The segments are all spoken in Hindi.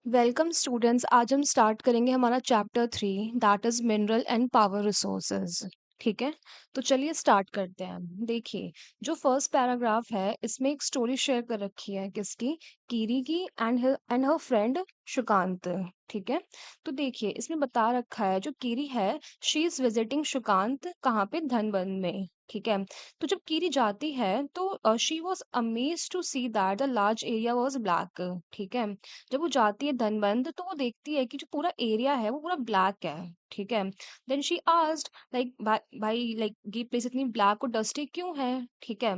Welcome students. आज हम स्टार्ट करेंगे हमारा chapter 3, that is mineral and power resources. ठीक है, तो चलिए स्टार्ट करते हैं। देखिए, जो फर्स्ट पैराग्राफ है इसमें एक स्टोरी शेयर कर रखी है किसकी, कीरी की एंड हर फ्रेंड शुकांत। ठीक है, तो देखिए इसमें बता रखा है जो कीरी है, शी इज विजिटिंग शुकांत कहाँ पे, धनबन में। ठीक है, तो जब कीरी जाती है तो she was amazed to see that the large area was black. ठीक है, जब वो जाती है धनबंद तो वो देखती है कि जो पूरा एरिया है वो पूरा ब्लैक है। ठीक है, देन शी आस्क्ड लाइक भाई लाइक ये प्लेस इतनी ब्लैक और डस्टी क्यों है। ठीक है,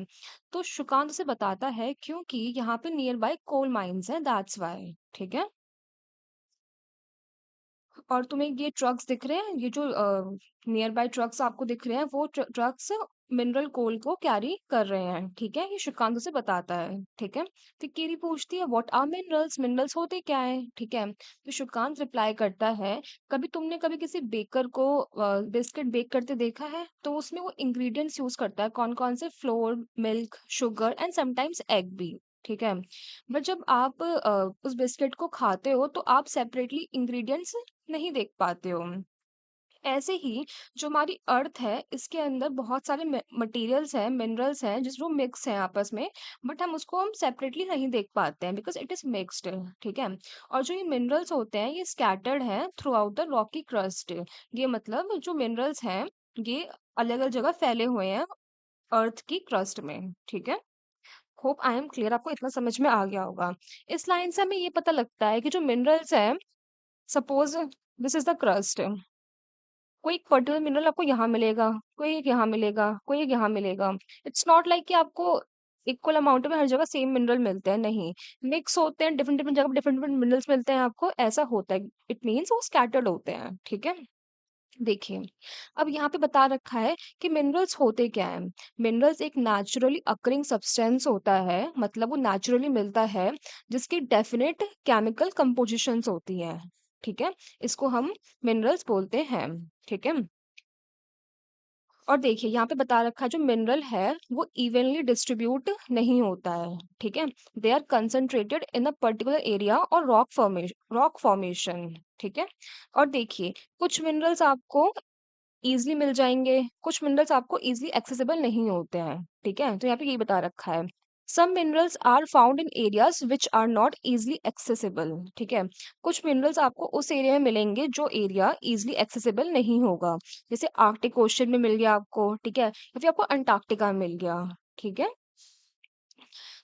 तो सुकांत उसे बताता है क्योंकि यहाँ पे नियर बाय कोल माइंस है, दैट्स वाई। ठीक है, और तुम्हें ये ट्रक्स दिख रहे हैं, ये जो नियर बाय ट्रक्स आपको दिख रहे हैं वो ट्रक्स मिनरल कोल को कैरी कर रहे हैं। ठीक है, ये श्रीकांत उसे बताता है। ठीक है, फिर केरी पूछती है व्हाट आर मिनरल्स, मिनरल्स होते क्या है। ठीक है, तो श्रीकांत रिप्लाई करता है, कभी किसी बेकर को बिस्किट बेक करते देखा है, तो उसमें वो इंग्रेडिएंट्स यूज करता है, कौन कौन से, floor, milk, sugar and sometimes egg भी। ठीक है, बट जब आप उस बिस्किट को खाते हो तो आप सेपरेटली इंग्रेडिएंट्स नहीं देख पाते हो। ऐसे ही जो हमारी अर्थ है इसके अंदर बहुत सारे मटेरियल्स हैं, मिनरल्स हैं जिस वो मिक्स हैं आपस में, बट हम सेपरेटली नहीं देख पाते हैं बिकॉज इट इज मिक्स्ड। ठीक है, और जो ये मिनरल्स होते हैं ये स्कैटर्ड हैं through out the Rocky crust. ये मतलब जो मिनरल्स हैं ये अलग अलग जगह फैले हुए हैं अर्थ की क्रस्ट में। ठीक है, होप आई एम क्लियर, आपको इतना समझ में आ गया होगा। इस लाइन से हमें ये पता लगता है कि जो मिनरल्स हैं, suppose this is the crust, कोई एक पर्टिकुलर मिनरल आपको यहाँ मिलेगा, कोई एक यहाँ मिलेगा, कोई एक यहाँ मिलेगा। इट्स नॉट लाइक कि आपको इक्वल अमाउंट में हर जगह सेम मिनरल मिलते हैं, नहीं। मिक्स होते हैं, डिफरेंट डिफरेंट जगह डिफरेंट डिफरेंट मिनरल्स मिलते हैं आपको, ऐसा होता है। इट मीन्स वो स्कैटर्ड होते हैं। ठीक है, देखिए अब यहाँ पे बता रखा है कि मिनरल्स होते क्या है। मिनरल्स एक नेचुरली अकरिंग सब्सटेंस होता है, मतलब वो नेचुरली मिलता है जिसकी डेफिनेट केमिकल कंपोजिशंस होती है। ठीक है, इसको हम मिनरल्स बोलते हैं। ठीक है, और देखिए यहाँ पे बता रखा है जो मिनरल है वो इवनली डिस्ट्रीब्यूट नहीं होता है। ठीक है, they are concentrated in a particular area और रॉक फॉर्मेशन। ठीक है, और देखिए कुछ मिनरल्स आपको ईज़िली मिल जाएँगे, कुछ मिनरल्स आपको ईज़िली एक्सेसिबल नहीं होते हैं। ठीक है? तो यहाँ पे यही बता रखा है। Some minerals are found in areas which are not easily accessible. ठीक है? कुछ मिनरल्स आपको उस एरिया में मिलेंगे जो एरिया ईज़िली एक्सेसिबल नहीं होगा। जैसे आर्कटिक ओशन में मिल गया आपको, ठीक है? या फिर आपको अंटार्कटिका में मिल गया। ठीक है?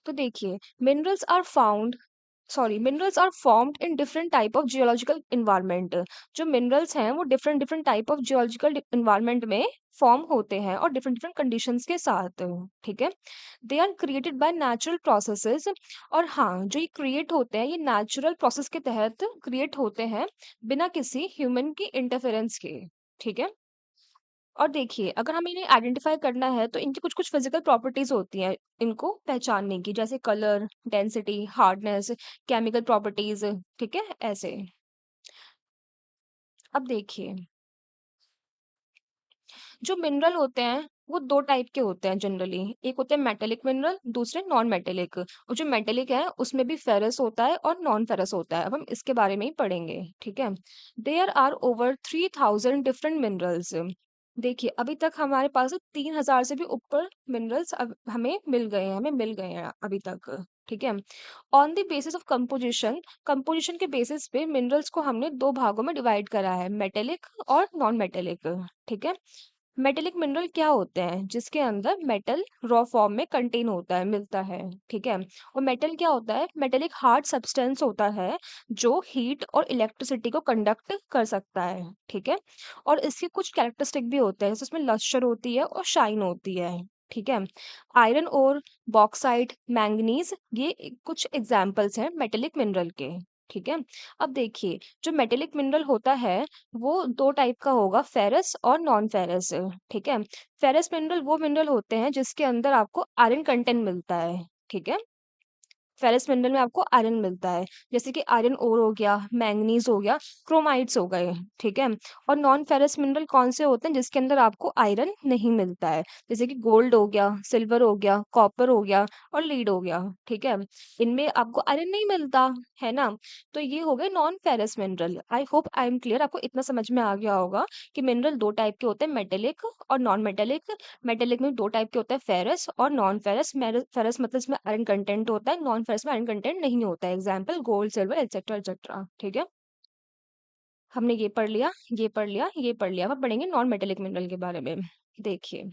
तो देखिए, minerals are formed in different type of geological environment. जो मिनरल्स हैं वो different different type of geological environment में फॉर्म होते हैं और डिफरेंट डिफरेंट कंडीशंस के साथ। ठीक है, they are created by natural processes. और हाँ, जो ये क्रिएट होते हैं ये नेचुरल प्रोसेस के तहत क्रिएट होते हैं, बिना किसी ह्यूमन की इंटरफेरेंस के। ठीक है, और देखिए अगर हमें इन्हें आइडेंटिफाई करना है तो इनकी कुछ कुछ फिजिकल प्रॉपर्टीज होती हैं इनको पहचानने की, जैसे colour, density, hardness, chemical properties. ठीक है, ऐसे। अब देखिए जो मिनरल होते हैं वो दो टाइप के होते हैं जनरली, एक होते हैं मेटेलिक मिनरल, दूसरे नॉन मेटेलिक। और जो मेटेलिक है उसमें भी फेरस होता है और नॉन फेरस होता है, अब हम इसके बारे में ही पढ़ेंगे। ठीक है, there are over 3000 different minerals. देखिए अभी तक हमारे पास 3000 से भी ऊपर मिनरल्स अब हमें मिल गए हैं अभी तक। ठीक है, on the basis of composition, composition के बेसिस पे मिनरल्स को हमने दो भागों में डिवाइड करा है, मेटेलिक और नॉन मेटेलिक। ठीक है, मेटेलिक मिनरल क्या होते हैं, जिसके अंदर मेटल रॉ फॉर्म में कंटेन होता है, मिलता है। ठीक है, और मेटल क्या होता है, मेटेलिक हार्ड सब्सटेंस होता है जो हीट और इलेक्ट्रिसिटी को कंडक्ट कर सकता है। ठीक है, और इसके कुछ कैरेक्टरिस्टिक भी होते हैं, जैसे इसमें लस्टर होती है और शाइन होती है। ठीक है, आयरन और बॉक्साइट, मैंगनीज, कुछ एग्जाम्पल्स हैं मेटेलिक मिनरल के। ठीक है, अब देखिए जो मेटेलिक मिनरल होता है वो दो टाइप का होगा, फेरस और नॉन फेरस। ठीक है, फेरस मिनरल वो मिनरल होते हैं जिसके अंदर आपको आयरन कंटेंट मिलता है। ठीक है, फेरस मिनरल में आपको आयरन मिलता है, जैसे कि आयरन ओर हो गया, मैंगनीज हो गया, क्रोमाइट्स हो गए, ठीक है। और नॉन फेरस मिनरल कौन से होते हैं जिसके अंदर आपको आयरन नहीं मिलता है, जैसे कि गोल्ड हो गया, सिल्वर हो गया, कॉपर हो गया और लीड हो गया, ठीक है। इनमें आपको आयरन नहीं मिलता, है ना। तो ये हो गए non ferrous mineral. I hope I am clear, आपको इतना समझ में आ गया होगा कि मिनरल दो टाइप के होते हैं, मेटेलिक और नॉन मेटेलिक। मेटेलिक में दो टाइप के होते हैं, फेरस और नॉन फेरस। फेरस मतलब इसमें आयरन कंटेंट होता है, नॉन फेरस में आयरन कंटेंट नहीं होता है, example gold, silver, etcetera etcetera, ठीक है। हमने ये पढ़ लिया, ये पढ़ लिया, ये पढ़ लिया। अब पढ़ेंगे नॉन मेटेलिक मिनरल के बारे में। देखिए,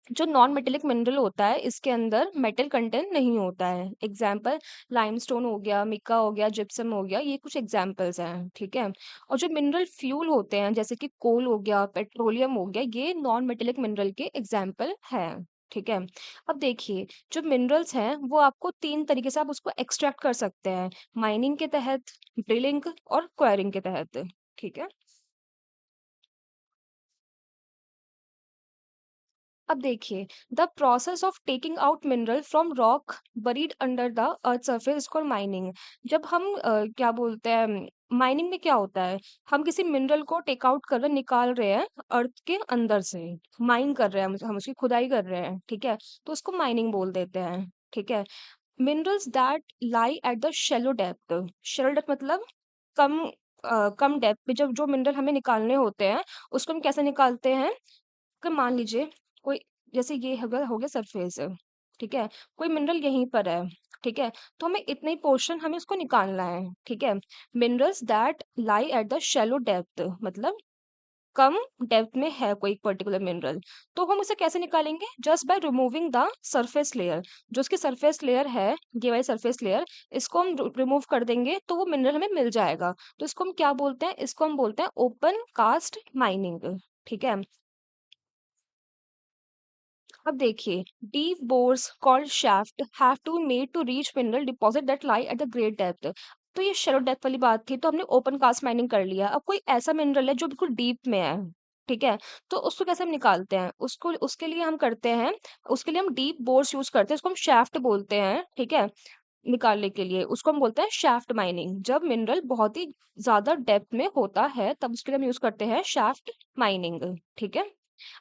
जो नॉन मेटेलिक मिनरल होता है इसके अंदर मेटल कंटेंट नहीं होता है, एग्जाम्पल लाइमस्टोन हो गया, मिका हो गया, जिप्सम हो गया, ये कुछ एग्जाम्पल्स हैं, ठीक है। और जो मिनरल फ्यूल होते हैं जैसे कि कोल हो गया, पेट्रोलियम हो गया, ये नॉन मेटेलिक मिनरल के एग्जाम्पल हैं, ठीक है। अब देखिए, जो मिनरल्स हैं वो आपको तीन तरीके से आप उसको एक्सट्रैक्ट कर सकते हैं, माइनिंग के तहत, ड्रिलिंग और क्वायरिंग के तहत, ठीक है। अब देखिए, the process of taking out mineral from rock buried under the earth surface is called mining. जब हम क्या बोलते हैं, माइनिंग में क्या होता है, हम किसी मिनरल को टेक आउट कर रहे निकाल रहे हैं अर्थ के अंदर से, माइन कर रहे हैं हम उसकी खुदाई कर रहे हैं, ठीक है। तो उसको माइनिंग बोल देते हैं, ठीक है। Minerals that lie at the shallow depth, shallow depth मतलब कम कम डेप्थ पे जब जो मिनरल हमें निकालने होते हैं उसको हम कैसे निकालते हैं। अगर मान लीजिए कोई, जैसे ये हो गया सरफेस, ठीक है। कोई मिनरल यहीं पर है, ठीक है। तो हमें इतना ही पोर्शन हमें उसको निकालना है, ठीक है। Minerals that lie at the shallow depth मतलब कम डेप्थ में है कोई पर्टिकुलर मिनरल, तो हम उसे कैसे निकालेंगे, just by removing the surface layer. जो उसकी सरफेस लेयर है, ये वाली सरफेस लेयर, इसको हम रिमूव कर देंगे तो वो मिनरल हमें मिल जाएगा। तो इसको हम क्या बोलते हैं, इसको हम बोलते हैं ओपन कास्ट माइनिंग, ठीक है। अब देखिए, deep bores called shaft have to made to reach mineral deposit that lie at the great depth. तो ये शैलो डेप्थ वाली बात थी, तो हमने ओपन कास्ट माइनिंग कर लिया। अब कोई ऐसा मिनरल है जो बिल्कुल डीप में है, ठीक है। तो उसको कैसे हम निकालते हैं, उसको उसके लिए हम करते हैं, उसके लिए हम डीप बोर्स यूज करते हैं, उसको हम shaft बोलते हैं, ठीक है। निकालने के लिए उसको हम बोलते हैं shaft माइनिंग। जब मिनरल बहुत ही ज्यादा डेप्थ में होता है तब उसके लिए हम यूज करते हैं shaft माइनिंग, ठीक है।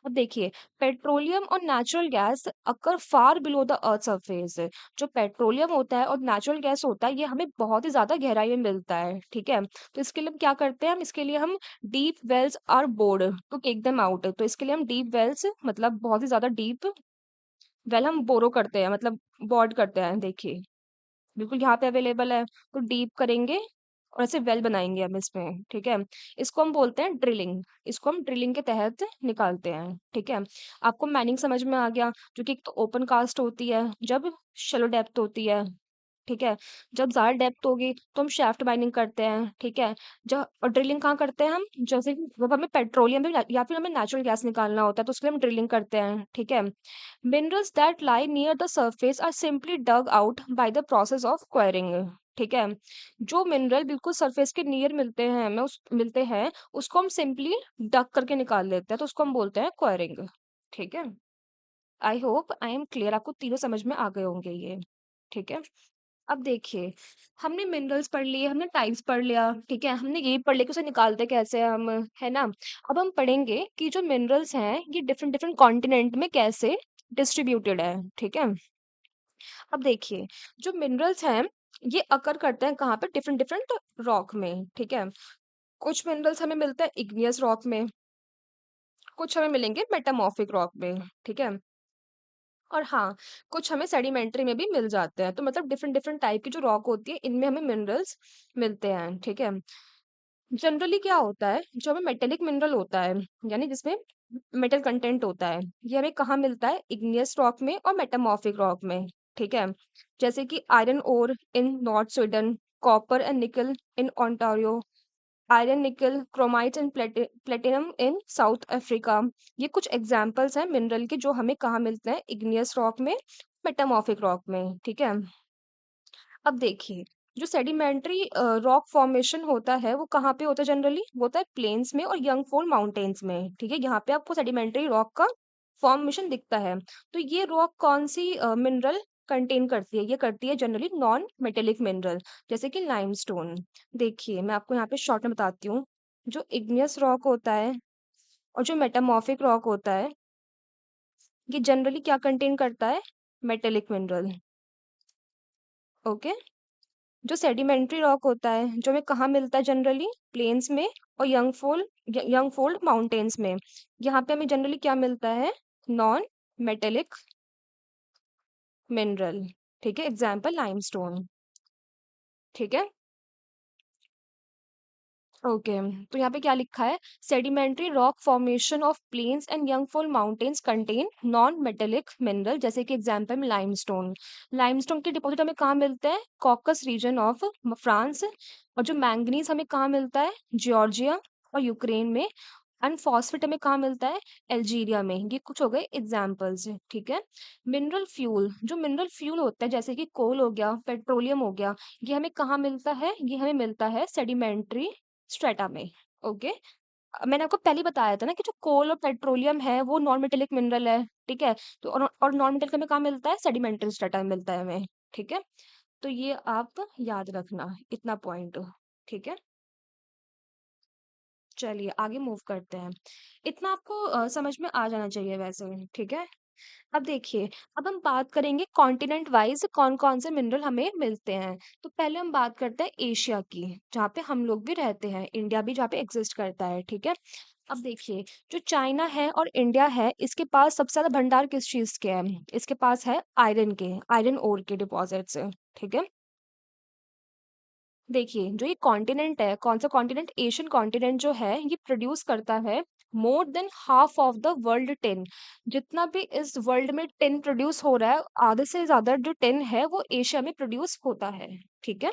अब देखिए, पेट्रोलियम और natural gas occur far below the earth surface. जो पेट्रोलियम होता है और नेचुरल गैस होता है ये हमें बहुत ही ज्यादा गहराई में मिलता है, ठीक है। तो इसके लिए हम क्या करते हैं, हम इसके लिए हम deep wells are bored to take them out. तो इसके लिए हम डीप वेल्स मतलब बहुत ही ज्यादा डीप वेल हम बोरो करते हैं, मतलब बोर्ड करते हैं। देखिए, बिल्कुल यहाँ पे अवेलेबल है, तो डीप करेंगे और ऐसे वेल बनाएंगे हम इसमें, ठीक है। इसको हम बोलते हैं ड्रिलिंग, इसको हम ड्रिलिंग के तहत निकालते हैं, ठीक है। आपको माइनिंग समझ में आ गया, जो कि एक तो ओपन कास्ट होती है जब शेलो डेप्थ होती है, ठीक है। जब ज़्यादा डेप्थ होगी तो हम शाफ्ट माइनिंग करते हैं, ठीक है। जब और ड्रिलिंग कहाँ करते हैं हम, जैसे कि जब हमें पेट्रोलियम या फिर हमें नेचुरल गैस निकालना होता है तो उसके लिए हम ड्रिलिंग करते हैं, ठीक है। Minerals that lie near the surface are simply dug out by the process of quarrying, ठीक है। जो मिनरल बिल्कुल सरफेस के नियर मिलते हैं, हमें उस मिलते हैं, उसको हम सिंपली डग करके निकाल लेते हैं, तो उसको हम बोलते हैं क्वेरिंग, ठीक है। I hope I am clear, आपको तीनों समझ में आ गए होंगे ये, ठीक है। अब देखिए, हमने मिनरल्स पढ़ लिए, हमने टाइप्स पढ़ लिया, ठीक है। हमने ये पढ़ लिया कि उसे निकालते कैसे हैं हम, है ना। अब हम पढ़ेंगे कि जो मिनरल्स हैं ये डिफरेंट डिफरेंट कॉन्टिनेंट में कैसे डिस्ट्रीब्यूटेड है, ठीक है। अब देखिए, जो मिनरल्स हैं ये अकर करते हैं कहाँ पे, डिफरेंट डिफरेंट रॉक में, ठीक है। कुछ मिनरल्स हमें मिलते हैं इग्नियस रॉक में, कुछ हमें मिलेंगे मेटामॉर्फिक रॉक में, ठीक है। और हाँ, कुछ हमें सेडिमेंट्री में भी मिल जाते हैं। तो मतलब डिफरेंट डिफरेंट टाइप की जो रॉक होती है इनमें हमें मिनरल्स मिलते हैं, ठीक है। जनरली क्या होता है, जो हमें मेटेलिक मिनरल होता है, यानी जिसमें मेटल कंटेंट होता है, ये हमें कहाँ मिलता है, इग्नियस रॉक में और मेटामॉर्फिक रॉक में, ठीक है। जैसे कि iron ore in north Sweden, copper and nickel in Ontario, iron nickel chromite and platinum in South Africa. ये कुछ एग्जाम्पल्स हैं मिनरल के जो हमें कहाँ मिलते हैं, इग्नियस रॉक में, मेटामॉर्फिक रॉक में, ठीक है। अब देखिए, जो सेडिमेंट्री रॉक फॉर्मेशन होता है वो कहाँ पे होता है, जनरली वो होता है प्लेन्स में और यंगफोल्ड माउंटेन्स में, ठीक है। यहाँ पे आपको सेडिमेंट्री रॉक का फॉर्मेशन दिखता है। तो ये रॉक कौन सी मिनरल कंटेन करती है? ये करती है जनरली नॉन मेटेलिक मिनरल, जैसे कि लाइमस्टोन। देखिए, मैं आपको यहाँ पे शॉर्ट में बताती हूँ। जो इग्नियस रॉक होता है और जो मेटामॉर्फिक रॉक होता है, ये जनरली क्या कंटेन करता है? Metallic mineral. ओके। जो सेडिमेंट्री रॉक होता है, जो हमें कहाँ मिलता है जनरली? प्लेन्स में और यंग फोल्ड माउंटेन्स में। यहाँ पे हमें जनरली क्या मिलता है? Non metallic mineral. ठीक है, एग्जाम्पल लाइमस्टोन। ठीक है। ओके, तो यहाँ पे क्या लिखा है? Sedimentary rock formation of plains and young fold mountains contain non metallic mineral, जैसे कि एग्जाम्पल में लाइमस्टोन। लाइमस्टोन के डिपॉजिट हमें कहाँ मिलते हैं? Causses region of France. और जो मैंगनीज हमें कहाँ मिलता है? जॉर्जिया और यूक्रेन में। एंड फॉस्फेट हमें कहाँ मिलता है? अल्जीरिया में। ये कुछ हो गए एग्जाम्पल्स। ठीक है। मिनरल फ्यूल, जो मिनरल फ्यूल होता है जैसे कि कोल हो गया, पेट्रोलियम हो गया, ये हमें कहाँ मिलता है? ये हमें मिलता है सेडिमेंट्री स्ट्रेटा में। ओके। मैंने आपको पहले ही बताया था ना कि जो कोल और पेट्रोलियम है वो नॉन मेटेलिक मिनरल है। ठीक है। तो और नॉन मेटेलिक हमें कहाँ मिलता है? सेडिमेंट्री स्ट्रेटा में मिलता है हमें। ठीक है। तो ये आप याद रखना, इतना पॉइंट। ठीक है। चलिए आगे मूव करते हैं। इतना आपको समझ में आ जाना चाहिए वैसे। ठीक है। अब देखिए, अब हम बात करेंगे कॉन्टिनेंट वाइज कौन कौन से मिनरल हमें मिलते हैं। तो पहले हम बात करते हैं एशिया की, जहाँ पे हम लोग भी रहते हैं, इंडिया भी जहाँ पे एग्जिस्ट करता है। ठीक है। अब देखिए, जो चाइना है और इंडिया है, इसके पास सबसे ज्यादा भंडार किस चीज के है? इसके पास है आयरन के, आयरन ओर के डिपॉजिट्स। ठीक है। देखिए, जो ये कॉन्टिनेंट है, कौन सा कॉन्टिनेंट? एशियन कॉन्टिनेंट जो है, ये प्रोड्यूस करता है more than half of the world tin. जितना भी इस वर्ल्ड में टिन प्रोड्यूस हो रहा है, आधे से ज्यादा जो टिन है वो एशिया में प्रोड्यूस होता है। ठीक है।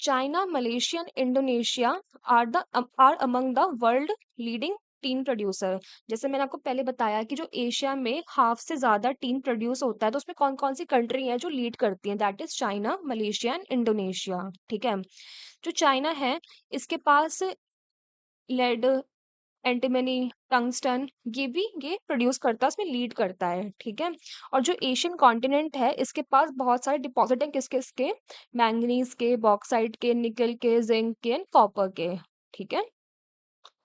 China, Malaysia, Indonesia are among the world leading tin producer. जैसे मैंने आपको पहले बताया कि जो एशिया में हाफ से ज्यादा टीन प्रोड्यूस होता है, तो उसमें कौन कौन सी कंट्री है जो लीड करती हैं? That is China, Malaysia and Indonesia. ठीक है। जो चाइना है, इसके पास लेड, एंटीमनी, टंगस्टन, ये प्रोड्यूस करता है, उसमें लीड करता है। ठीक है। और जो एशियन कॉन्टिनेंट है, इसके पास बहुत सारे डिपॉजिट हैं, किस किस के? मैंगनीज के, बॉक्साइट के, निकल के, जिंक के एंड कॉपर के। ठीक है।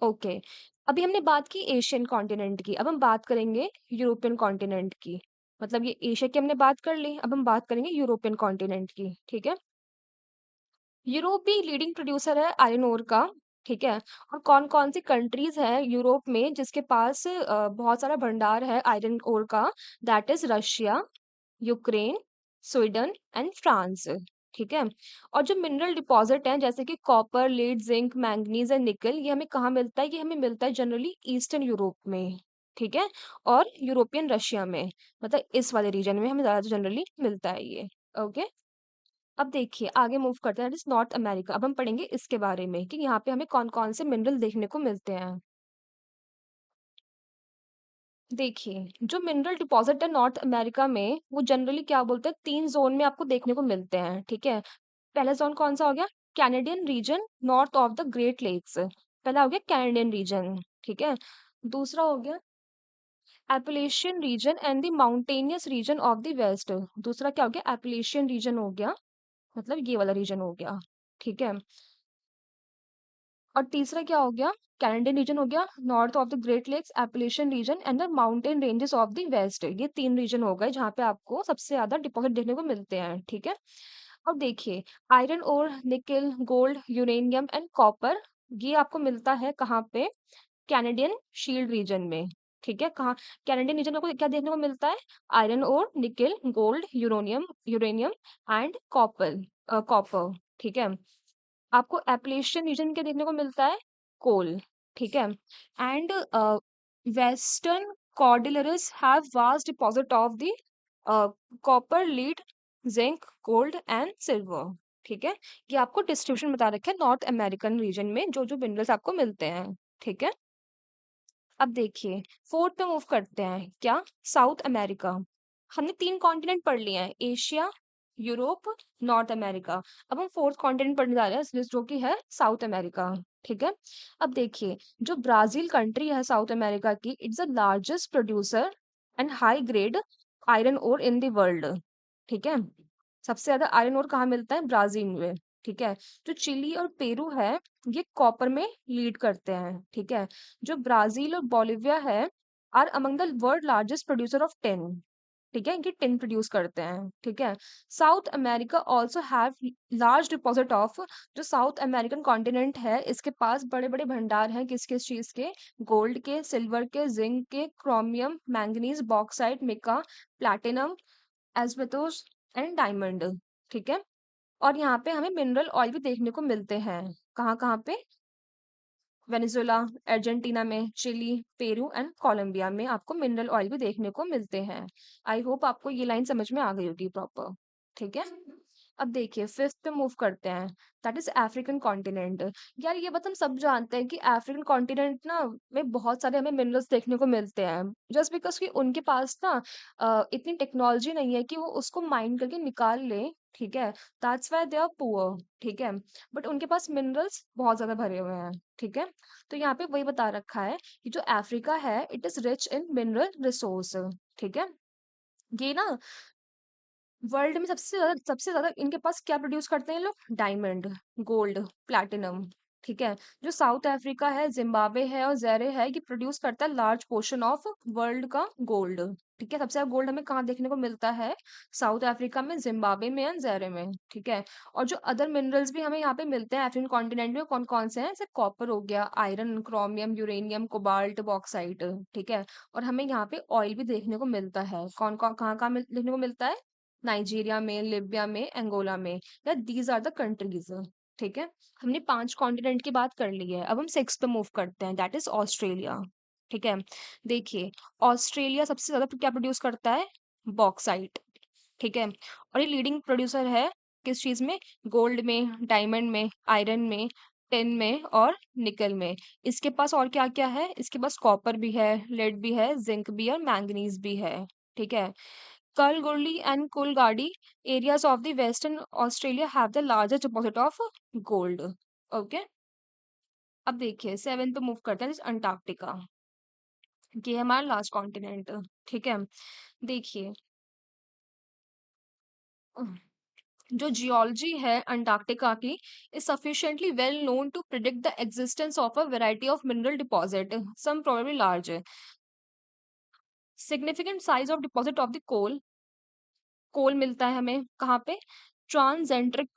ओके। अभी हमने बात की एशियन कॉन्टिनेंट की, अब हम बात करेंगे यूरोपियन कॉन्टिनेंट की। मतलब ये एशिया की हमने बात कर ली, अब हम बात करेंगे यूरोपियन कॉन्टिनेंट की। ठीक है। यूरोप भी लीडिंग प्रोड्यूसर है आयरन ओर का। ठीक है। और कौन कौन सी कंट्रीज है यूरोप में जिसके पास बहुत सारा भंडार है आयरन ओर का? That is Russia, Ukraine, Sweden and France. ठीक है। और जो मिनरल डिपॉजिट हैं जैसे कि copper, lead, zinc, manganese and निकल, ये हमें कहाँ मिलता है? ये हमें मिलता है जनरली ईस्टर्न यूरोप में। ठीक है। और यूरोपियन रशिया में, मतलब इस वाले रीजन में हमें ज्यादा जनरली मिलता है ये। ओके। अब देखिए आगे मूव करते हैं, नॉर्थ अमेरिका। अब हम पढ़ेंगे इसके बारे में कि यहाँ पे हमें कौन कौन से मिनरल देखने को मिलते हैं। देखिए, जो मिनरल डिपॉजिट है नॉर्थ अमेरिका में, वो जनरली क्या बोलते हैं, 3 जोन में आपको देखने को मिलते हैं। ठीक है। पहला जोन कौन सा हो गया? Canadian region north of the great Lakes. पहला हो गया कैनेडियन रीजन। ठीक है। दूसरा हो गया Appalachian region and the mountainous region of the west. दूसरा क्या हो गया? एपलेशियन रीजन हो गया, मतलब ये वाला रीजन हो गया। ठीक है। और तीसरा क्या हो गया? कैनेडियन रीजन हो गया, north of the great lakes, Appalachian region and the mountain ranges of the west. ये 3 रीजन हो गए जहाँ पे आपको सबसे ज्यादा डिपॉजिट देखने को मिलते हैं। ठीक है। अब देखिए, आयरन और nickel, gold, uranium and copper, ये आपको मिलता है कहाँ पे? कैनेडियन शील्ड रीजन में। ठीक है। कहाँ? कैनेडियन रीजन में आपको क्या देखने को मिलता है? आयरन और nickel, gold, uranium uranium and copper, copper. ठीक है। आपको एप्लेशियन रीजन के देखने को मिलता है? कोल। ठीक है। And western cordilleras have vast deposit of the copper, lead, zinc, gold and silver. ठीक है। ये आपको डिस्ट्रीब्यूशन बता रखे हैं नॉर्थ अमेरिकन रीजन में जो जो मिनरल्स आपको मिलते हैं। ठीक है। अब देखिए, फोर्थ पे मूव करते हैं, क्या? South America. हमने 3 कॉन्टिनेंट पढ़ लिए हैं, एशिया, यूरोप, नॉर्थ अमेरिका। अब हम फोर्थ कॉन्टिनेंट पढ़ने जा रहे हैं जो कि है साउथ अमेरिका। ठीक है। अब देखिए, जो ब्राजील कंट्री है साउथ अमेरिका की, it's the largest producer and high grade iron ore in the world. ठीक है, सबसे ज्यादा आयरन ओर कहाँ मिलता है? ब्राजील में। ठीक है, जो चिली और पेरू है ये कॉपर में लीड करते हैं। ठीक है, जो ब्राजील और बोलिविया है are among the world largest producer of tin. ठीक है, ये टिन प्रोड्यूस करते हैं। ठीक है, South America also have large deposit of, जो साउथ अमेरिकन कॉन्टिनेंट है इसके पास बड़े बड़े भंडार हैं किस किस चीज के? गोल्ड के, सिल्वर के, जिंक के, chromium, manganese, bauxite, mica, platinum, asbestos and diamond. ठीक है, और यहाँ पे हमें मिनरल ऑयल भी देखने को मिलते हैं। कहाँ कहाँ पे? वेनेजुएला, अर्जेंटीना में, चिली, पेरू एंड कोलंबिया में आपको मिनरल ऑयल भी देखने को मिलते हैं। आई होप आपको ये लाइन समझ में आ गई होगी प्रॉपर। ठीक है, अब देखिए फिफ्थ पे मूव करते हैं, दैट इज अफ्रीकन कॉन्टिनेंट। यार ये बात हम सब जानते हैं कि अफ्रीकन कॉन्टिनेंट ना में बहुत सारे हमें मिनरल्स देखने को मिलते हैं, जस्ट बिकॉज कि उनके पास ना इतनी टेक्नोलॉजी नहीं है कि वो उसको माइन करके निकाल ले। ठीक है, that's why they are poor. ठीक है, बट उनके पास मिनरल्स बहुत ज्यादा भरे हुए हैं। ठीक है, तो यहाँ पे वही बता रखा है कि जो अफ्रीका है it is rich in mineral resource. ठीक है, ये ना वर्ल्ड में सबसे ज्यादा इनके पास क्या प्रोड्यूस करते हैं ये लोग? Diamond, gold, platinum. ठीक है, जो साउथ अफ्रीका है, जिम्बाब्वे है और ज़ैरे है ये प्रोड्यूस करता है लार्ज पोर्शन ऑफ वर्ल्ड का गोल्ड। ठीक है, सबसे ज्यादा गोल्ड हमें कहाँ देखने को मिलता है? साउथ अफ्रीका में, जिम्बाब्वे में एंड ज़ैरे में। ठीक है, और जो अदर मिनरल्स भी हमें यहाँ पे मिलते हैं अफ्रीकन कॉन्टिनेंट में, कौन कौन से हैं? जैसे कॉपर हो गया, iron, chromium, uranium, cobalt, bauxite. ठीक है, और हमें यहाँ पे ऑयल भी देखने को मिलता है। कौन कौन कहाँ कहाँ देखने को मिलता है? नाइजीरिया में, लिबिया में, अंगोला में, या दीज आर द कंट्रीज। ठीक है, हमने 5 कॉन्टिनेंट की बात कर ली है, अब हम 6 पे मूव करते हैं, दैट इज ऑस्ट्रेलिया। ठीक है, देखिए ऑस्ट्रेलिया सबसे ज्यादा क्या प्रोड्यूस करता है? बॉक्साइट। ठीक है, और ये लीडिंग प्रोड्यूसर है किस चीज में? गोल्ड में, डायमंड में, आयरन में, टिन में और निकल में। इसके पास और क्या क्या है? इसके पास कॉपर भी है, लेड भी है, जिंक भी है और मैंगनीज भी है। ठीक है, Kalgoorlie and Coolgardie areas of the Western Australia have the largest deposit of gold. Okay, अब देखिए 7 पे मूव करते हैं, अंटार्कटिका। ये है हमारा लास्ट कॉन्टिनेंट। ठीक है, देखिए जो जियोलॉजी है अंटार्कटिका की is sufficiently well known to predict the existence of a variety of mineral deposit, some probably large. Significant size of deposit of the कोल मिलता है हमें कहाँ पे? ट्रांसेंट्रिक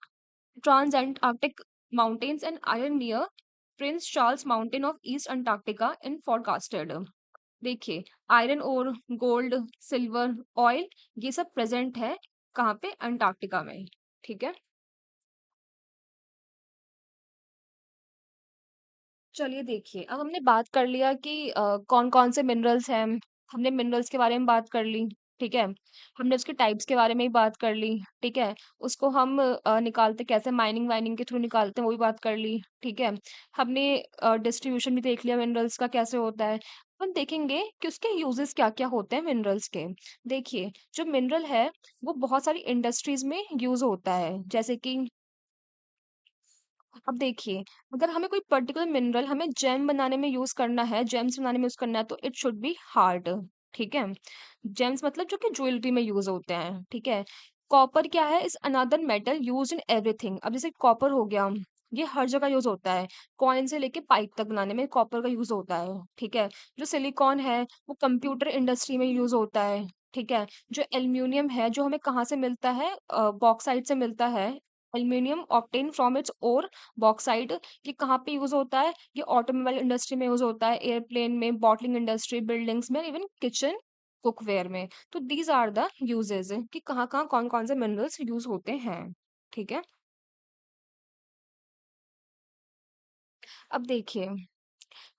Transantarctic Mountains and iron near Prince Charles Mountain of East Antarctica in forecasted। देखिए आयरन और गोल्ड, सिल्वर, ऑयल ये सब प्रेजेंट है कहाँ पे? अंटार्कटिका में। ठीक है, चलिए देखिए अब हमने बात कर लिया कि कौन कौन से मिनरल्स हैं। हमने मिनरल्स के बारे में बात कर ली। ठीक है, हमने उसके टाइप्स के बारे में ही बात कर ली। ठीक है, उसको हम निकालते कैसे, माइनिंग वाइनिंग के थ्रू निकालते हैं वो भी बात कर ली। ठीक है, हमने डिस्ट्रीब्यूशन भी देख लिया मिनरल्स का कैसे होता है। हम देखेंगे कि उसके यूजेस क्या क्या होते हैं मिनरल्स के। देखिए जो मिनरल है वो बहुत सारी इंडस्ट्रीज में यूज होता है, जैसे कि अब देखिए अगर हमें कोई पर्टिकुलर मिनरल हमें जेम बनाने में यूज करना है, जेम्स बनाने में यूज करना है, तो इट शुड बी हार्ड। ठीक है, जेम्स मतलब जो कि ज्वेलरी में यूज होते हैं। ठीक है, कॉपर क्या है? Is another metal use in everything. अब जैसे कॉपर हो गया, ये हर जगह यूज होता है, कॉइन से लेके पाइप तक बनाने में कॉपर का यूज होता है। ठीक है, जो सिलिकॉन है वो कंप्यूटर इंडस्ट्री में यूज होता है। ठीक है, जो एल्यूमिनियम है जो हमें कहाँ से मिलता है? बॉक्साइट से मिलता है। Aluminium obtain from its ore bauxite. ये कहाँ पे यूज होता है? ये ऑटोमोबाइल इंडस्ट्री में यूज होता है, एयरप्लेन में, बॉटलिंग इंडस्ट्री, बिल्डिंग्स में, इवन किचन कुकवेयर में। तो दीज आर द यूजेस कि कहाँ कहाँ कौन कौन से मिनरल्स यूज होते हैं। ठीक है, अब देखिए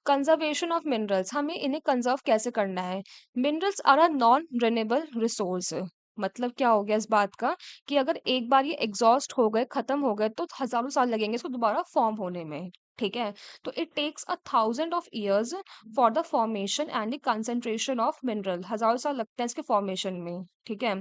कंजर्वेशन ऑफ मिनरल्स, हमें इन्हें कंजर्व कैसे करना है? Minerals are a non renewable resource. मतलब क्या हो गया इस बात का कि अगर एक बार ये एग्जॉस्ट हो गए, खत्म हो गए, तो हजारों साल लगेंगे इसको दोबारा फॉर्म होने में। ठीक है। तो it takes 1,000 of years for the formation and the concentration of mineral, 1,000 साल लगते हैं इसके फॉर्मेशन में। ठीक है।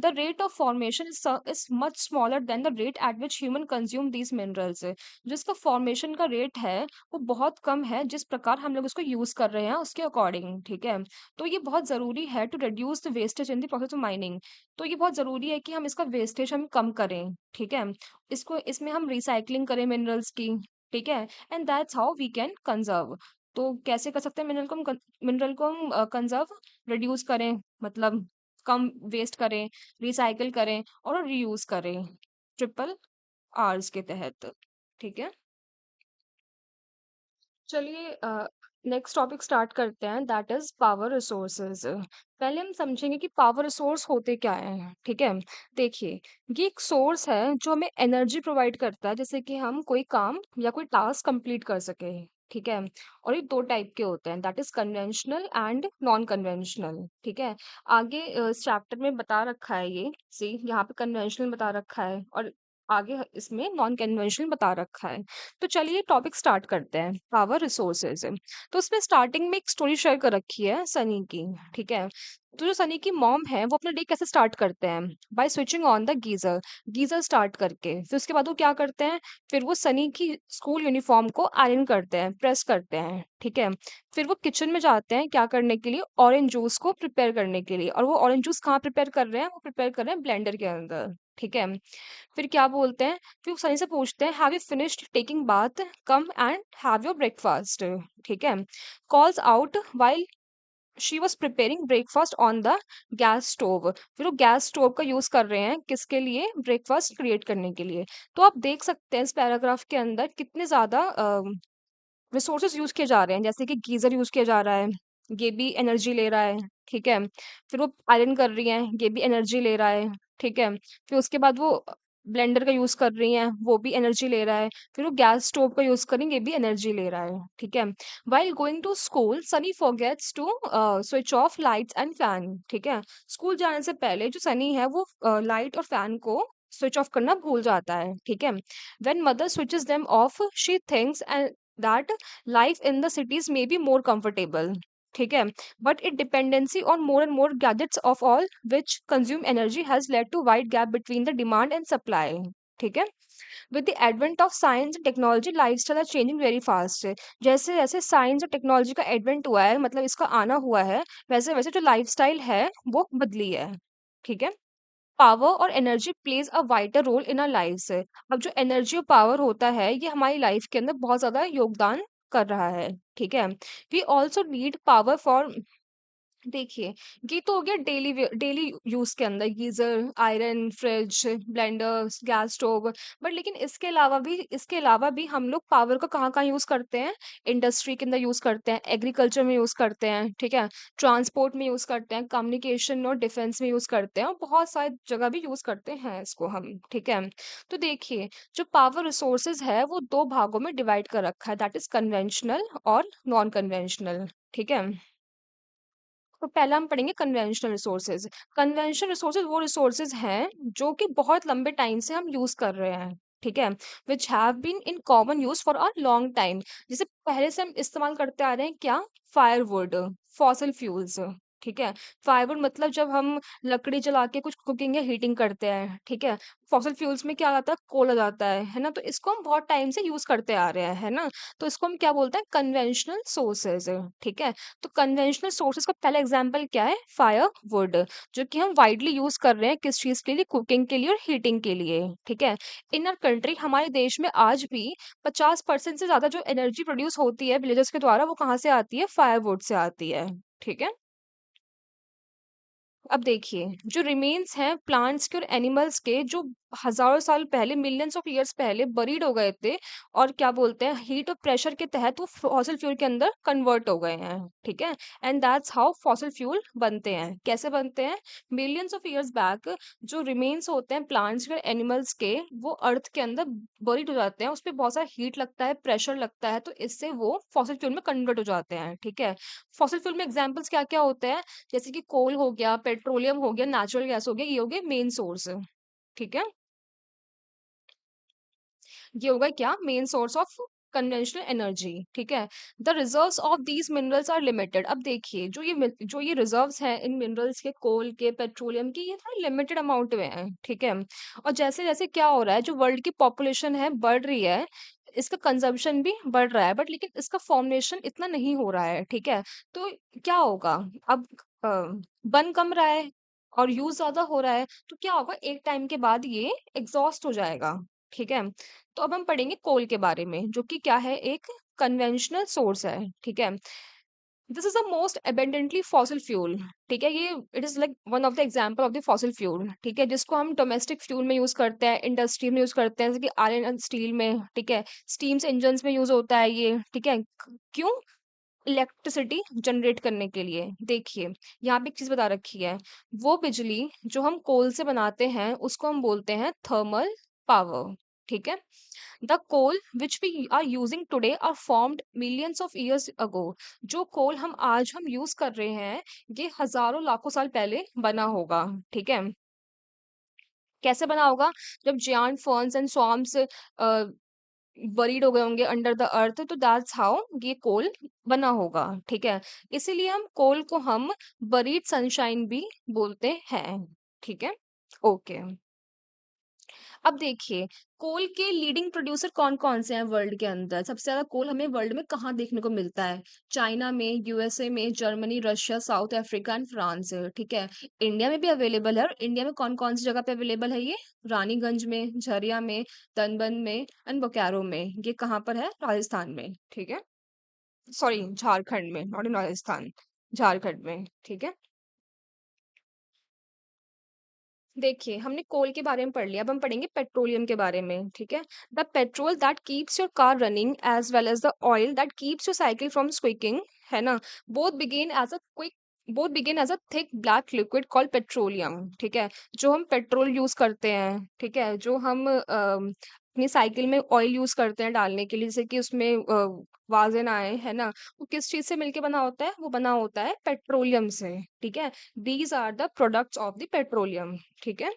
The rate of formation is much smaller than the rate at which human consume these minerals. जिसका फॉर्मेशन का रेट है वो बहुत कम है जिस प्रकार हम लोग उसको यूज कर रहे हैं उसके अकॉर्डिंग। ठीक है। तो ये बहुत जरूरी है to reduce the wastage in the process of mining. तो ये बहुत जरूरी है कि हम इसका वेस्टेज हम कम करें। ठीक है। इसको इसमें हम रिसाइकलिंग करें मिनरल्स की। ठीक है। And that's how we can conserve. तो कैसे कर सकते हैं मिनरल को हम कंजर्व, रिड्यूस करें, मतलब कम वेस्ट करें, रिसाइकिल करें और रीयूज करें, ट्रिपल आर्स के तहत। ठीक है। चलिए नेक्स्ट टॉपिक स्टार्ट करते हैं, दैट इज पावर रिसोर्सेज। पहले हम समझेंगे कि पावर रिसोर्स होते क्या है। ठीक है। देखिए, ये एक सोर्स है जो हमें एनर्जी प्रोवाइड करता है, जैसे कि हम कोई काम या कोई टास्क कंप्लीट कर सके। ठीक है। और ये दो टाइप के होते हैं, that is conventional and non conventional. ठीक है। आगे इस चैप्टर में बता रखा है, ये सी यहाँ पे कन्वेंशनल बता रखा है और आगे इसमें नॉन कन्वेंशनल बता रखा है। तो चलिए टॉपिक स्टार्ट करते हैं, पावर रिसोर्सेज। तो उसमें स्टार्टिंग में एक स्टोरी शेयर कर रखी है सनी की। ठीक है। तो जो सनी की मॉम है वो अपना डे कैसे स्टार्ट करते हैं, by switching on the geyser. Geyser start करके फिर उसके बाद वो क्या करते हैं, फिर वो सनी की स्कूल यूनिफॉर्म को आयरन करते हैं, प्रेस करते हैं। ठीक है। फिर वो किचन में जाते हैं क्या करने के लिए, ऑरेंज जूस को प्रिपेयर करने के लिए। और वो ऑरेंज जूस कहाँ प्रिपेयर कर रहे हैं, वो प्रिपेयर कर रहे हैं ब्लेंडर के अंदर। ठीक है। फिर क्या बोलते हैं, फिर वो सनी से पूछते हैं, have you finished taking bath, come and have your breakfast. ठीक है। Calls out while she was preparing breakfast on the gas stove. फिर वो गैस स्टोव का यूज कर रहे हैं किसके लिए, ब्रेकफास्ट क्रिएट करने के लिए। तो आप देख सकते हैं इस पैराग्राफ के अंदर कितने ज्यादा रिसोर्सेज यूज किए जा रहे हैं, जैसे कि गीजर यूज किया जा रहा है, ये भी एनर्जी ले रहा है। ठीक है। फिर वो आयरन कर रही हैं, ये भी एनर्जी ले रहा है। ठीक है। फिर उसके बाद वो ब्लेंडर का यूज कर रही हैं, वो भी एनर्जी ले रहा है। फिर वो गैस स्टोव का यूज करेंगे, ये भी एनर्जी ले रहा है। ठीक है। While going to school Sunny forgets to switch off lights and fan. ठीक है। स्कूल जाने से पहले जो सनी है वो लाइट और फैन को स्विच ऑफ करना भूल जाता है। ठीक है। when mother switches them off she thinks and that life in the cities may be more comfortable. ठीक है। but it dependency on more and more gadgets of all which consume energy has led to wide gap between the demand and supply. ठीक है। with the advent of science and technology lifestyle are changing very fast. जैसे जैसे साइंस और टेक्नोलॉजी का एडवेंट हुआ है, मतलब इसका आना हुआ है, वैसे वैसे जो लाइफस्टाइल है वो बदली है। ठीक है। पावर और energy plays a vital role in our life. अब जो एनर्जी और पावर होता है ये हमारी लाइफ के अंदर बहुत ज्यादा योगदान कर रहा है। ठीक है। We also need power for, देखिए, ये तो हो गया डेली यूज के अंदर, geyser, iron, fridge, blender, gas stove. But लेकिन इसके अलावा भी हम लोग पावर का कहाँ कहाँ यूज करते हैं, इंडस्ट्री के अंदर यूज करते हैं, एग्रीकल्चर में यूज करते हैं। ठीक है। ट्रांसपोर्ट में यूज करते हैं, कम्युनिकेशन और डिफेंस में यूज करते हैं, और बहुत सारी जगह भी यूज करते हैं इसको हम। ठीक है। तो देखिए, जो पावर रिसोर्सेज है वो दो भागों में डिवाइड कर रखा है, दैट इज कन्वेंशनल और नॉन कन्वेंशनल। ठीक है। तो पहला हम पढ़ेंगे कन्वेंशनल रिसोर्सेज। कन्वेंशनल रिसोर्सेज वो रिसोर्सेज हैं जो कि बहुत लंबे टाइम से हम यूज कर रहे हैं। ठीक है। Which have been in common use for a long time. जैसे पहले से हम इस्तेमाल करते आ रहे हैं क्या, फायरवुड, फॉसिल फ्यूल्स। ठीक है। फायरवुड मतलब जब हम लकड़ी जला के कुछ कुकिंग या हीटिंग करते हैं। ठीक है। फॉसिल फ्यूल्स में क्या आता है, कोल आ जाता है ना। तो इसको हम बहुत टाइम से यूज करते आ रहे हैं, है ना। तो इसको हम क्या बोलते हैं, कन्वेंशनल सोर्सेज। ठीक है। तो कन्वेंशनल सोर्सेज का पहला एग्जांपल क्या है, फायर वुड, जो कि हम वाइडली यूज कर रहे हैं किस चीज के लिए, कुकिंग के लिए और हीटिंग के लिए। ठीक है। इन आर कंट्री, हमारे देश में आज भी 50% से ज्यादा जो एनर्जी प्रोड्यूस होती है विलेजेस के द्वारा वो कहाँ से आती है, फायर वुड से आती है। ठीक है। अब देखिए, जो रिमेन्स हैं प्लांट्स के और एनिमल्स के, जो हजारों साल पहले, मिलियंस ऑफ ईयर्स पहले बरीड हो गए थे, और क्या बोलते हैं, हीट और प्रेशर के तहत वो फॉसिल फ्यूल के अंदर कन्वर्ट हो गए हैं। ठीक है। And that's how fossil fuel बनते हैं। कैसे बनते हैं, मिलियंस ऑफ ईयर्स बैक जो रिमेन्स होते हैं प्लांट्स के और एनिमल्स के, वो अर्थ के अंदर बरीड हो जाते हैं, उस पर बहुत सारा हीट लगता है, प्रेशर लगता है, तो इससे वो फॉसिल फ्यूल में कन्वर्ट हो जाते हैं। ठीक है। फॉसिल फ्यूल में एग्जाम्पल्स क्या क्या होते हैं, जैसे कि कोल हो गया, पेट्रोलियम हो गया, नेचुरल गैस हो गया, ये हो गए मेन सोर्स। ठीक है। ये होगा क्या, main source of conventional energy, ठीक है। The reserves of these minerals are limited. अब देखिए जो ये रिजर्व्स हैं इन मिनरल्स के, कोल के, पेट्रोलियम की, ये थोड़ी लिमिटेड अमाउंट में है, ठीक है। और जैसे जैसे क्या हो रहा है, जो वर्ल्ड की पॉपुलेशन है बढ़ रही है, इसका कंजम्पशन भी बढ़ रहा है, बट लेकिन इसका फॉर्मेशन इतना नहीं हो रहा है, ठीक है। तो क्या होगा अब, अ, बन कम रहा है और यूज ज्यादा हो रहा है, तो क्या होगा, एक टाइम के बाद ये एग्जॉस्ट हो जाएगा, ठीक है। तो अब हम पढ़ेंगे कोल के बारे में, जो कि क्या है, एक कन्वेंशनल सोर्स है, ठीक है। This is the most abundantly fossil fuel, ठीक है। ये it is like one of the example of the fossil fuel, ठीक है, जिसको हम डोमेस्टिक फ्यूल में यूज करते हैं, इंडस्ट्री में यूज करते हैं, जैसे कि आयरन एंड स्टील में, ठीक है। स्टीम्स इंजन्स में यूज होता है ये, ठीक है। क्यों? इलेक्ट्रिसिटी जनरेट करने के लिए। देखिए, यहाँ पे एक चीज बता रखी है, वो बिजली जो हम कोल से बनाते हैं उसको हम बोलते हैं थर्मल पावर, ठीक है। The coal which we are using today are formed millions of years ago. जो कोल हम यूज कर रहे हैं, ये हजारों लाखों साल पहले बना होगा, ठीक है। कैसे बना होगा? जब जायंट फर्न्स एंड स्वॉर्म्स बरीड हो गए होंगे अंडर द अर्थ, तो दैट्स हाउ ये कोल बना होगा, ठीक है। इसीलिए हम कोल को हम बरीड सनशाइन भी बोलते हैं, ठीक है। ओके। अब देखिए, कोल के लीडिंग प्रोड्यूसर कौन कौन से हैं वर्ल्ड के अंदर। सबसे ज्यादा कोल हमें वर्ल्ड में कहाँ देखने को मिलता है? चाइना में, यूएसए में, Germany, Russia, south Africa and France, ठीक है। इंडिया में भी अवेलेबल है। और इंडिया में कौन कौन सी जगह पे अवेलेबल है ये? रानीगंज में, झरिया में, तनबन में एंड बोकारो में। ये कहाँ पर है? राजस्थान में, ठीक है। सॉरी, झारखंड में, नॉट इन राजस्थान, झारखंड में, ठीक है। देखिए, हमने कोल के बारे में पढ़ लिया, अब हम पढ़ेंगे पेट्रोलियम के बारे में, ठीक है। The petrol that keeps your car running as well as the oil that keeps your cycle from squeaking, है ना, both begin as a quick both begin as a thick black liquid called petroleum, ठीक है। जो हम पेट्रोल यूज करते हैं, ठीक है, जो हम अपनी साइकिल में ऑयल यूज करते हैं डालने के लिए, जैसे कि उसमें वाजन आए, है ना, वो किस चीज से मिलके बना होता है? वो बना होता है पेट्रोलियम से, ठीक है। These are the products of the petroleum, ठीक है।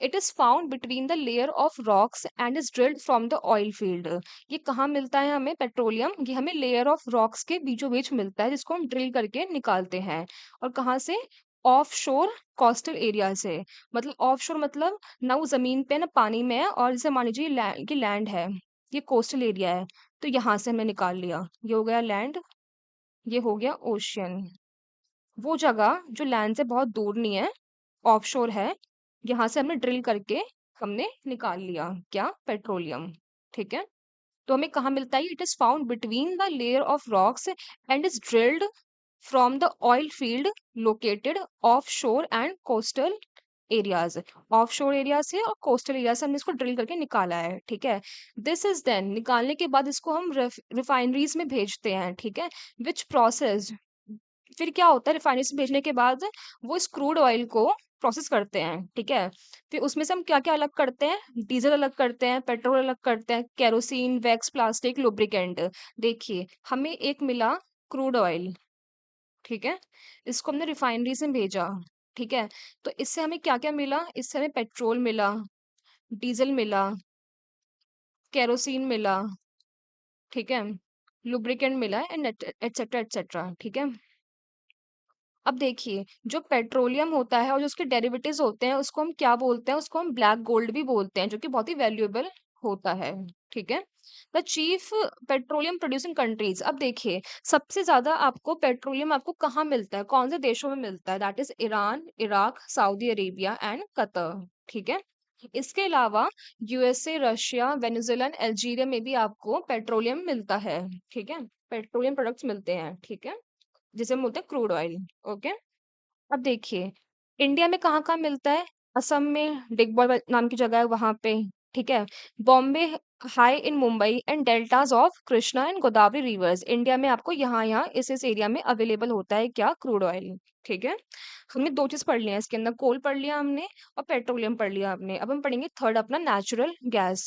It is found between the layer of rocks and is drilled from the oil field. ये कहाँ मिलता है हमें पेट्रोलियम? ये हमें लेयर ऑफ रॉक्स के बीचों बीच मिलता है, जिसको हम ड्रिल करके निकालते हैं। और कहाँ से? ऑफ शोर कोस्टल एरिया से। मतलब ऑफ शोर मतलब ना वो जमीन पे ना पानी में है, और जैसे मान लीजिए ये लैंड है, ये कोस्टल एरिया है, तो यहाँ से हमने निकाल लिया, ये हो गया लैंड, ये हो गया ओशियन। वो जगह जो लैंड से बहुत दूर नहीं है, ऑफशोर है, यहाँ से हमने ड्रिल करके हमने निकाल लिया क्या? पेट्रोलियम, ठीक है। तो हमें कहाँ मिलता है? It is found between the layer of rocks and is drilled from the oil field located of शोर एंड कोस्टल एरियाज। ऑफ शोर एरिया से और कोस्टल एरिया से हमने इसको ड्रिल करके निकाला है, ठीक है। दिस इज देन, निकालने के बाद इसको हम रिफाइनरीज में भेजते हैं, ठीक है। विच प्रोसेस, फिर क्या होता है, रिफाइनरी से भेजने के बाद वो इस क्रूड ऑयल को प्रोसेस करते हैं, ठीक है। फिर उसमें से हम क्या क्या अलग करते हैं? डीजल अलग करते हैं, पेट्रोल अलग करते हैं, केरोसिन, वैक्स, प्लास्टिक, लुब्रिकेंट। देखिए, हमें एक मिला क्रूड ऑयल, ठीक है, इसको हमने रिफाइनरी से भेजा, ठीक है। तो इससे हमें क्या क्या मिला? इससे हमें पेट्रोल मिला, डीजल मिला, केरोसिन मिला, ठीक है, लुब्रिकेंट मिला एंड एटसेट्रा एटसेट्रा, ठीक है। अब देखिए, जो पेट्रोलियम होता है और जो उसके डेरिवेटिव्स होते हैं, उसको हम क्या बोलते हैं? उसको हम ब्लैक गोल्ड भी बोलते हैं, जो कि बहुत ही वैल्यूएबल होता है, ठीक है। The chief petroleum producing countries. अब देखिए, सबसे ज्यादा आपको पेट्रोलियम आपको कहाँ मिलता है, कौन से देशों में मिलता है? That is Iran, Iraq, Saudi Arabia and Qatar, ठीक है। इसके अलावा USA, Russia, Venezuela and Algeria में भी आपको पेट्रोलियम मिलता है, ठीक है। पेट्रोलियम प्रोडक्ट्स मिलते हैं, ठीक है, जिसे हम बोलते हैं क्रूड ऑयल, ओके। अब देखिए, इंडिया में कहाँ कहाँ मिलता है? असम में डिगबॉय नाम की जगह है वहां पे, ठीक है। Bombay high in Mumbai and deltas of Krishna and Godavari reverse. India में आपको यहाँ इस एरिया में अवेलेबल होता है क्या? क्रूड ऑयल, ठीक है। हमने दो चीज पढ़ लिया है इसके अंदर, कोल पढ़ लिया हमने और पेट्रोलियम पढ़ लिया हमने। अब हम पढ़ेंगे थर्ड अपना नेचुरल गैस।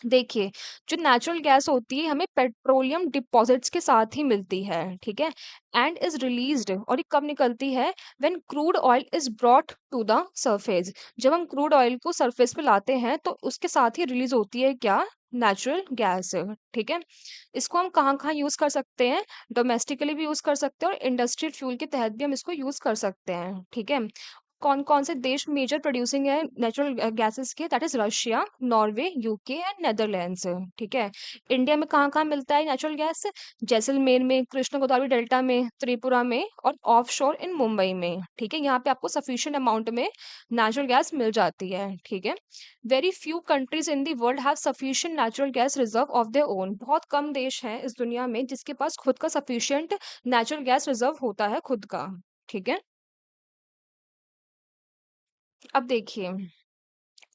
देखिए, जो नेचुरल गैस होती है हमें पेट्रोलियम डिपॉज़िट्स के साथ ही मिलती है, ठीक है? एंड इज़ रिलीज़्ड, और ये कब निकलती है? When crude oil is brought to the surface. जब हम क्रूड ऑयल को सरफेस पे लाते हैं तो उसके साथ ही रिलीज़ होती है क्या? नेचुरल गैस, ठीक है? इसको हम कहाँ-कहाँ यूज़ कर सकते हैं? डोमेस्टिकली भी यूज़ कर सकते हैं और इंडस्ट्रियल फ्यूल के तहत भी हम इसको यूज़ कर सकते हैं, ठीक है? कौन-कौन से देश मेजर प्रोड्यूसिंग है नेचुरल गैसेस के? That is Russia, Norway, UK and Netherlands, ठीक है? इंडिया में कहाँ-कहाँ मिलता है नेचुरल गैस? जैसलमेर में, कृष्ण गोदावरी डेल्टा में, त्रिपुरा में और ऑफशोर इन मुंबई में, ठीक है? यहाँ पे आपको सफिशिएंट अमाउंट में नेचुरल गैस मिल जाती है, ठीक है? Very few countries in the world have sufficient natural gas reserve of their own. बहुत कम देश हैं इस दुनिया में जिसके पास खुद का सफिशिएंट नेचुरल गैस रिजर्व होता है खुद का, ठीक है? अब देखिए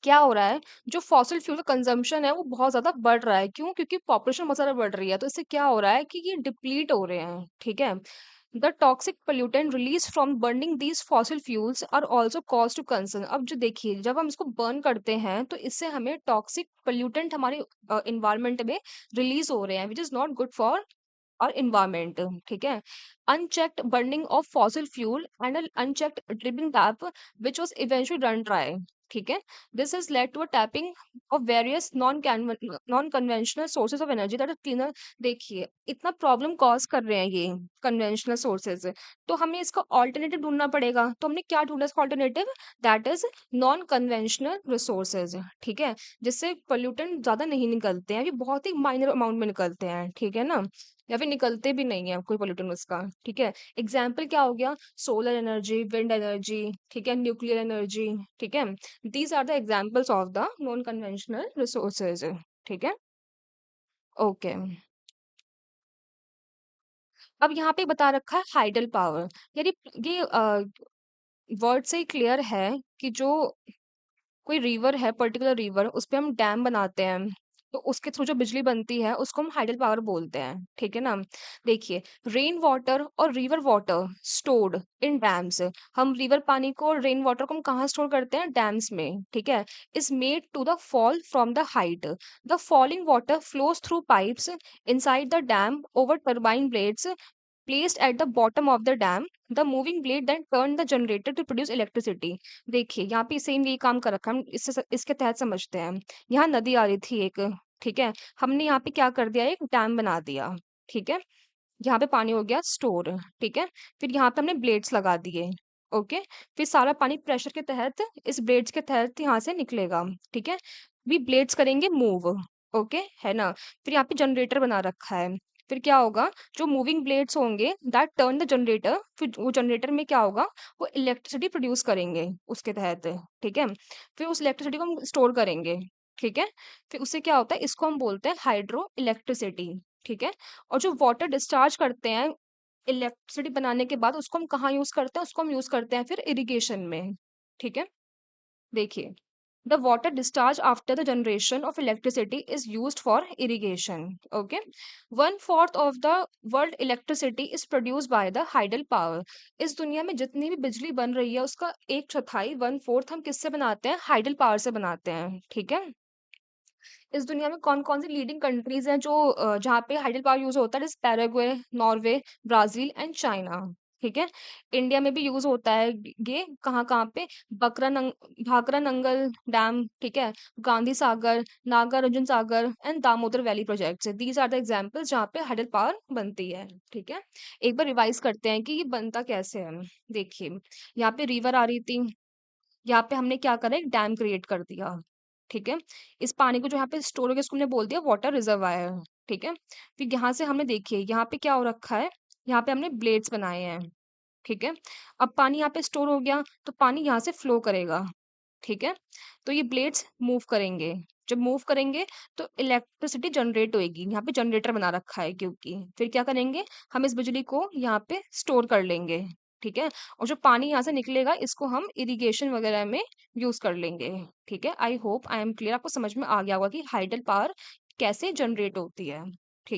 क्या हो रहा है, जो फॉसिल फ्यूल का कंजम्पशन है वो बहुत ज़्यादा बढ़ रहा है। क्यों? क्योंकि पॉपुलेशन बहुत ज़्यादा बढ़ रही है। तो इससे क्या हो रहा है कि ये डिप्लीट हो रहे हैं, ठीक है? The toxic pollutant release from burning these fossil fuels are also cause to concern. अब जो देखिए जब हम इसको बर्न करते हैं तो इससे हमें टॉक्सिक पोल्यूटेंट हमारे इन्वायरमेंट में रिलीज हो रहे हैं, which is not good for और एनवायरनमेंट, ठीक है? Unchecked burning of fossil fuel and unchecked drilling tap which was eventually run dry, ठीक है? This has led to a tapping of various non-conventional sources of energy that are cleaner। देखिए इतना प्रॉब्लम कॉज कर रहे हैं ये कन्वेंशनल सोर्सेज, तो हमें इसका ऑल्टरनेटिव ढूंढना पड़ेगा। तो हमने क्या ढूंढा इसका alternative? That is non conventional resources, ठीक है? जिससे पोल्यूटेंट ज्यादा नहीं निकलते हैं, ये बहुत ही माइनर अमाउंट में निकलते हैं, ठीक है ना? या फिर निकलते भी नहीं है कोई पोल्यूटेंट उसका, ठीक है? एग्जाम्पल क्या हो गया? सोलर एनर्जी, विंड एनर्जी, ठीक है, न्यूक्लियर एनर्जी, ठीक है? These are the examples of the non conventional resources, ठीक है? ओके। अब यहाँ पे बता रखा है हाइडल पावर। यानी ये वर्ड से ही क्लियर है कि जो कोई रिवर है, पर्टिकुलर रिवर, उस पे हम डैम बनाते हैं, तो उसके थ्रू जो बिजली बनती है उसको हम हाइडल पावर बोलते हैं, ठीक है ना? देखिए, रेन वाटर और river water stored in dams. हम रिवर पानी को और रेन वाटर को हम कहाँ स्टोर करते हैं? डैम्स में, ठीक है? Is made to the fall from the height. The falling water flows through pipes inside the dam over turbine blades placed at the bottom of the dam। The moving blade then turned the generator to produce electricity। देखिए यहाँ पे सेम यही काम कर रखा है, हम इसके तहत समझते हैं। यहाँ नदी आ रही थी एक, ठीक है? हमने यहाँ पे क्या कर दिया? एक डैम बना दिया, ठीक है? यहाँ पे पानी हो गया स्टोर, ठीक है? फिर यहाँ पे हमने ब्लेड्स लगा दिए, ओके? फिर सारा पानी प्रेशर के तहत इस ब्लेड्स के तहत यहाँ से निकलेगा, ठीक है? भी ब्लेड्स करेंगे मूव, ओके है ना? फिर यहाँ पे जनरेटर बना रखा है। फिर क्या होगा? जो मूविंग ब्लेड्स होंगे दैट टर्न द जनरेटर, फिर वो जनरेटर में क्या होगा? वो इलेक्ट्रिसिटी प्रोड्यूस करेंगे उसके तहत, ठीक है? फिर उस इलेक्ट्रिसिटी को हम स्टोर करेंगे, ठीक है? फिर उससे क्या होता है? इसको हम बोलते हैं हाइड्रो इलेक्ट्रिसिटी, ठीक है? और जो वाटर डिस्चार्ज करते हैं इलेक्ट्रिसिटी बनाने के बाद, उसको हम कहाँ यूज करते हैं? उसको हम यूज करते हैं फिर इरिगेशन में, ठीक है? देखिए, the water discharge after the generation of electricity is used for irrigation, okay? 1/4 of the world electricity is produced by the hydel power। इस दुनिया में जितनी भी बिजली बन रही है उसका एक चौथाई, 1/4 हम किससे बनाते हैं? हाइडल पावर से बनाते हैं, ठीक है? इस दुनिया में कौन-कौन सी लीडिंग कंट्रीज़ हैं जो जहाँ पे हाइडल पावर यूज़ होता है? जैसे Paraguay, Norway, Brazil and China, ठीक है? इंडिया में भी यूज़ होता है ये कहाँ-कहाँ पे? भाखरा नंगल डैम, ठीक है? Gandhi Sagar, Nagarjuna Sagar and Damodar valley projects. These are the examples जहाँ पे हाइडल पावर बनती है, ठीक है? एक बार रिवाइज़ करते हैं कि ये बनता कैसे है। देखिए, यहाँ पे रिवर आ रही थी, यहाँ पे हमने क्या करा? एक डैम क्रिएट कर दिया, ठीक है? इस पानी को जो यहाँ पे स्टोर हो गया उसको हमने बोल दिया वाटर रिजर्वायर, ठीक है? फिर यहाँ से हमने देखिए यहाँ पे क्या हो रखा है? यहाँ पे हमने ब्लेड्स बनाए हैं, ठीक है? अब पानी यहाँ पे स्टोर हो गया तो पानी यहाँ से फ्लो करेगा, ठीक है? तो ये ब्लेड्स मूव करेंगे, जब मूव करेंगे तो इलेक्ट्रिसिटी जनरेट होएगी। यहाँ पे जनरेटर बना रखा है क्योंकि फिर क्या करेंगे? हम इस बिजली को यहाँ पे स्टोर कर लेंगे, ठीक है? और जो पानी यहाँ से निकलेगा इसको हम इरिगेशन वगैरह में यूज कर लेंगे, ठीक है? I hope I am clear, आपको समझ में आ गया होगा कि हाइडल पावर कैसे जनरेट होती है।